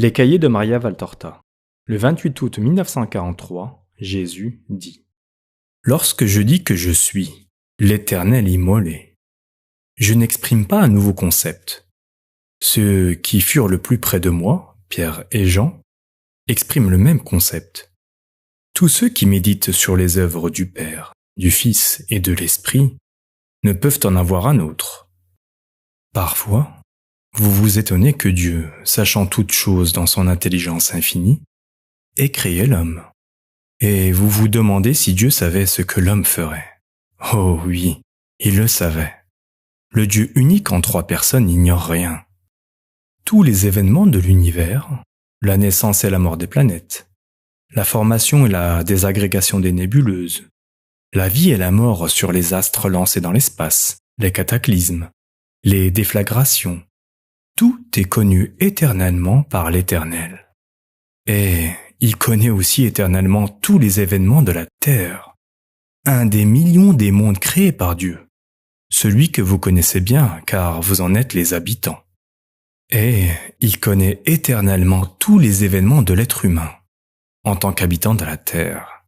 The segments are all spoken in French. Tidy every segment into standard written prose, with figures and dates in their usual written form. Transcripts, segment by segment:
Les cahiers de Maria Valtorta. Le 28 août 1943, Jésus dit : Lorsque je dis que je suis l'Éternel immolé, je n'exprime pas un nouveau concept. Ceux qui furent le plus près de moi, Pierre et Jean, expriment le même concept. Tous ceux qui méditent sur les œuvres du Père, du Fils et de l'Esprit ne peuvent en avoir un autre. Parfois, vous vous étonnez que Dieu, sachant toutes choses dans son intelligence infinie, ait créé l'homme. Et vous vous demandez si Dieu savait ce que l'homme ferait. Oh oui, il le savait. Le Dieu unique en trois personnes n'ignore rien. Tous les événements de l'univers, la naissance et la mort des planètes, la formation et la désagrégation des nébuleuses, la vie et la mort sur les astres lancés dans l'espace, les cataclysmes, les déflagrations, tout est connu éternellement par l'Éternel. Et il connaît aussi éternellement tous les événements de la Terre, un des millions des mondes créés par Dieu, celui que vous connaissez bien car vous en êtes les habitants. Et il connaît éternellement tous les événements de l'être humain, en tant qu'habitant de la Terre.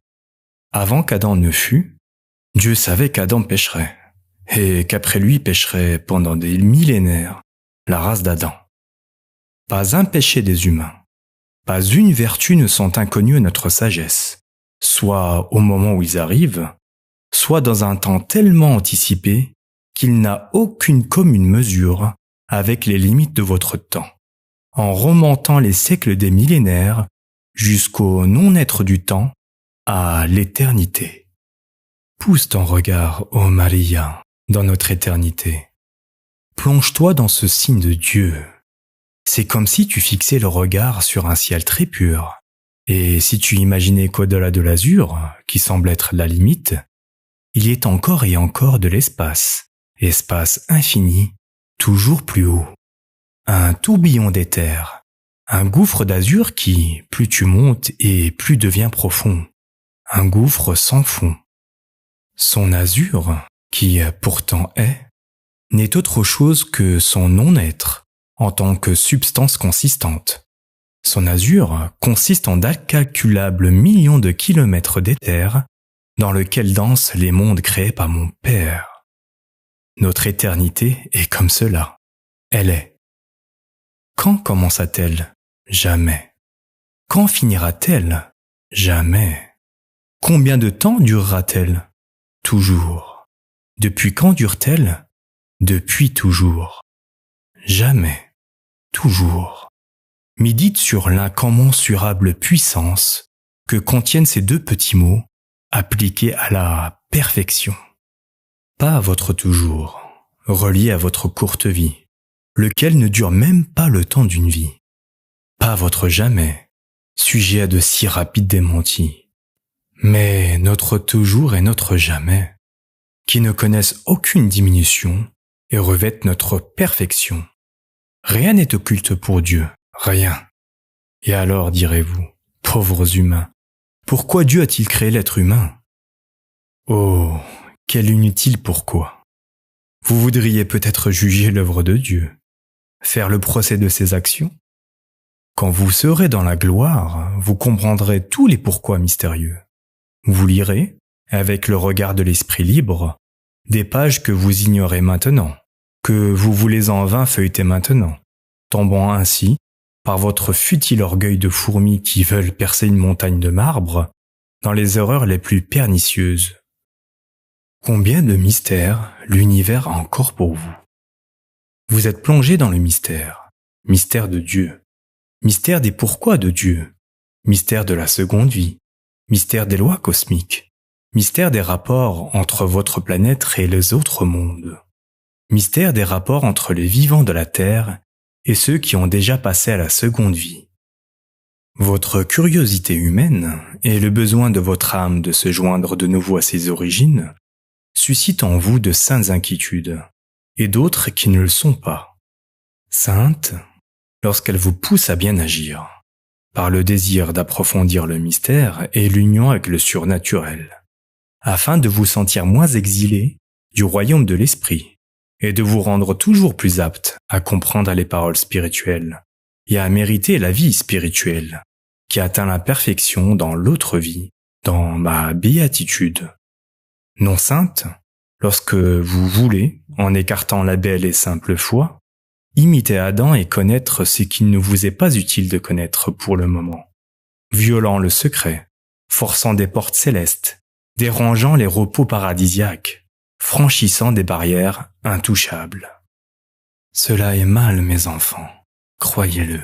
Avant qu'Adam ne fût, Dieu savait qu'Adam pécherait, et qu'après lui pécherait pendant des millénaires la race d'Adam. Pas un péché des humains, pas une vertu ne sont inconnues à notre sagesse, soit au moment où ils arrivent, soit dans un temps tellement anticipé qu'il n'a aucune commune mesure avec les limites de votre temps, en remontant les siècles des millénaires jusqu'au non-être du temps, à l'éternité. Pousse ton regard, ô Maria, dans notre éternité. Plonge-toi dans ce signe de Dieu. C'est comme si tu fixais le regard sur un ciel très pur. Et si tu imaginais qu'au-delà de l'azur, qui semble être la limite, il y ait encore et encore de l'espace, espace infini, toujours plus haut. Un tourbillon d'éther, un gouffre d'azur qui, plus tu montes et plus devient profond. Un gouffre sans fond. Son azur, qui pourtant est, n'est autre chose que son non-être en tant que substance consistante. Son azur consiste en d'incalculables millions de kilomètres d'éther dans lequel dansent les mondes créés par mon Père. Notre éternité est comme cela. Elle est. Quand commença-t-elle ? Jamais. Quand finira-t-elle ? Jamais. Combien de temps durera-t-elle ? Toujours. Depuis quand dure-t-elle ? Depuis toujours. Jamais. Toujours. Médite sur l'incommensurable puissance que contiennent ces deux petits mots appliqués à la perfection. Pas à votre toujours, relié à votre courte vie, lequel ne dure même pas le temps d'une vie. Pas votre jamais, sujet à de si rapides démentis. Mais notre toujours et notre jamais, qui ne connaissent aucune diminution et revêtent notre perfection. Rien n'est occulte pour Dieu, rien. Et alors, direz-vous, pauvres humains, pourquoi Dieu a-t-il créé l'être humain ? Oh, quel inutile pourquoi. Vous voudriez peut-être juger l'œuvre de Dieu, faire le procès de ses actions ? Quand vous serez dans la gloire, vous comprendrez tous les pourquoi mystérieux. Vous lirez, avec le regard de l'esprit libre, des pages que vous ignorez maintenant, que vous voulez en vain feuilleter maintenant, tombant ainsi, par votre futile orgueil de fourmis qui veulent percer une montagne de marbre, dans les erreurs les plus pernicieuses. Combien de mystères l'univers a encore pour vous ? Vous êtes plongé dans le mystère, mystère de Dieu, mystère des pourquoi de Dieu, mystère de la seconde vie, mystère des lois cosmiques, mystère des rapports entre votre planète et les autres mondes, mystère des rapports entre les vivants de la Terre et ceux qui ont déjà passé à la seconde vie. Votre curiosité humaine et le besoin de votre âme de se joindre de nouveau à ses origines suscitent en vous de saintes inquiétudes et d'autres qui ne le sont pas. Saintes, lorsqu'elles vous poussent à bien agir, par le désir d'approfondir le mystère et l'union avec le surnaturel, afin de vous sentir moins exilé du royaume de l'esprit et de vous rendre toujours plus apte à comprendre les paroles spirituelles et à mériter la vie spirituelle, qui atteint la perfection dans l'autre vie, dans ma béatitude. Non sainte, lorsque vous voulez, en écartant la belle et simple foi, imiter Adam et connaître ce qu'il ne vous est pas utile de connaître pour le moment, violant le secret, forçant des portes célestes, dérangeant les repos paradisiaques, franchissant des barrières intouchables. Cela est mal, mes enfants, croyez-le.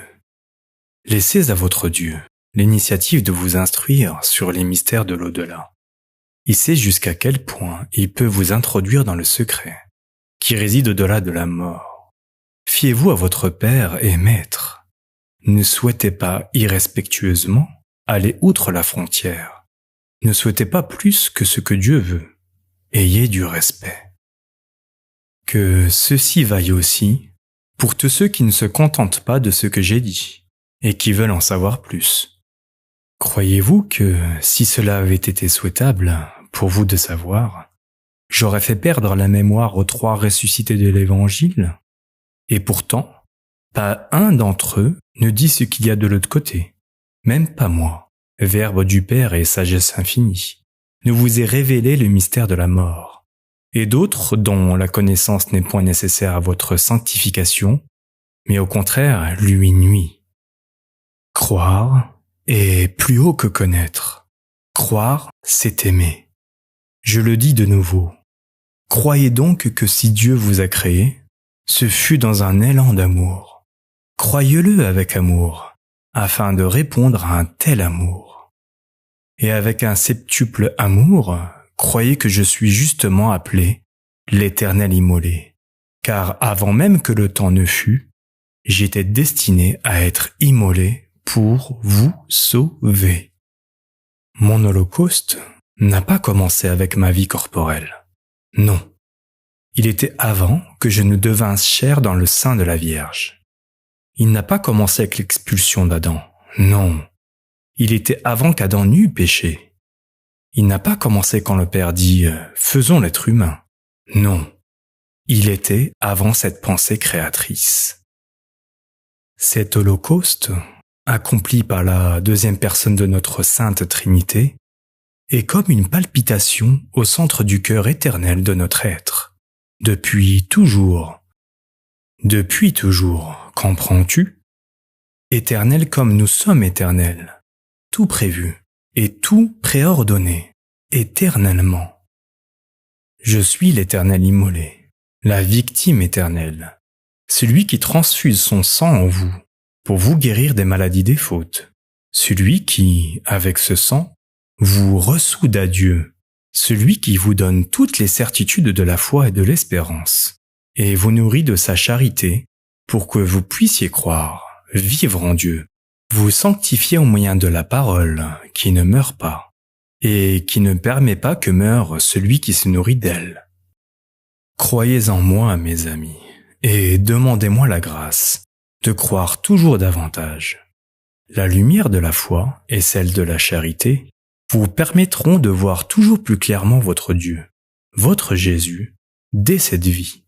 Laissez à votre Dieu l'initiative de vous instruire sur les mystères de l'au-delà. Il sait jusqu'à quel point il peut vous introduire dans le secret, qui réside au-delà de la mort. Fiez-vous à votre Père et Maître. Ne souhaitez pas irrespectueusement aller outre la frontière. Ne souhaitez pas plus que ce que Dieu veut. Ayez du respect. Que ceci vaille aussi pour tous ceux qui ne se contentent pas de ce que j'ai dit et qui veulent en savoir plus. Croyez-vous que si cela avait été souhaitable pour vous de savoir, j'aurais fait perdre la mémoire aux 3 ressuscités de l'Évangile? Et pourtant, pas un d'entre eux ne dit ce qu'il y a de l'autre côté. Même pas moi, Verbe du Père et sagesse infinie, ne vous ai révélé le mystère de la mort. Et d'autres dont la connaissance n'est point nécessaire à votre sanctification, mais au contraire lui nuit. Croire est plus haut que connaître. Croire, c'est aimer. Je le dis de nouveau. Croyez donc que si Dieu vous a créé, ce fut dans un élan d'amour. Croyez-le avec amour, afin de répondre à un tel amour. Et avec un septuple amour, croyez que je suis justement appelé l'Éternel immolé, car avant même que le temps ne fût, j'étais destiné à être immolé pour vous sauver. Mon holocauste n'a pas commencé avec ma vie corporelle. Non. Il était avant que je ne devinsse chair dans le sein de la Vierge. Il n'a pas commencé avec l'expulsion d'Adam. Non. Il était avant qu'Adam n'eût péché. Il n'a pas commencé quand le Père dit « Faisons l'être humain ». Non. Il était avant cette pensée créatrice. Cet holocauste, accompli par la 2e personne de notre Sainte Trinité, est comme une palpitation au centre du cœur éternel de notre être. Depuis toujours. Depuis toujours, comprends-tu? Éternel comme nous sommes éternels. Tout prévu et tout préordonné, éternellement. Je suis l'Éternel immolé, la victime éternelle, celui qui transfuse son sang en vous, pour vous guérir des maladies des fautes, celui qui, avec ce sang, vous ressoude à Dieu, celui qui vous donne toutes les certitudes de la foi et de l'espérance, et vous nourrit de sa charité, pour que vous puissiez croire, vivre en Dieu, vous sanctifier au moyen de la parole qui ne meurt pas, et qui ne permet pas que meure celui qui se nourrit d'elle. Croyez en moi, mes amis, et demandez-moi la grâce de croire toujours davantage. La lumière de la foi et celle de la charité vous permettront de voir toujours plus clairement votre Dieu, votre Jésus, dès cette vie.